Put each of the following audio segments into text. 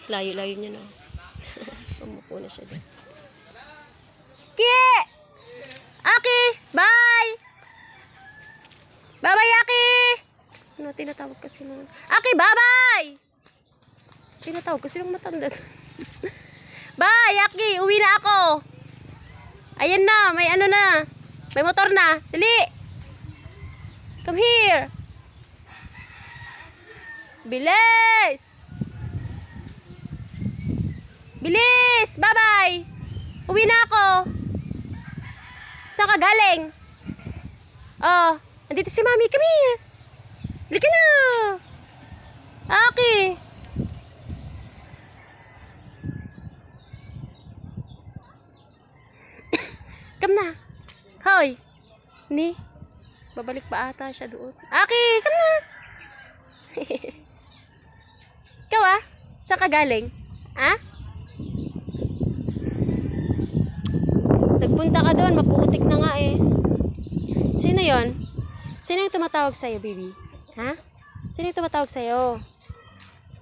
Layo-layo niya na. Umupo na siya dyan. Ki! Aki! Bye! Bye-bye, Aki! Ano, tinatawag kasi naman. Aki, bye-bye! Tinatawag kasi nung matanda. Bye, Aki! Uwi na ako! Ayan na, may ano na. May motor na. Dali! Come here! Bilis! Bilis! Bye-bye! Uwi na ako! Saan ka galing? Oh, andito si Mami. Come here! Halika na! Okay! Come na! Hoy! Ni? Babalik pa ata siya doon. Okay! Come na! Ikaw ah? Saan ka galing? Ha? Nagpunta ka doon, maputik na nga eh. Sino yon? Sino yung tumatawag sa'yo, baby? Ha? Sino yung tumatawag sa'yo?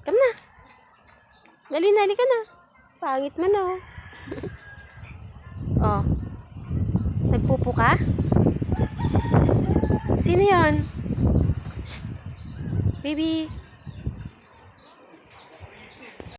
Come na. Dali ka na. Pangit man oh. Oh. Nagpupo ka? Sino yon? Shh. Baby.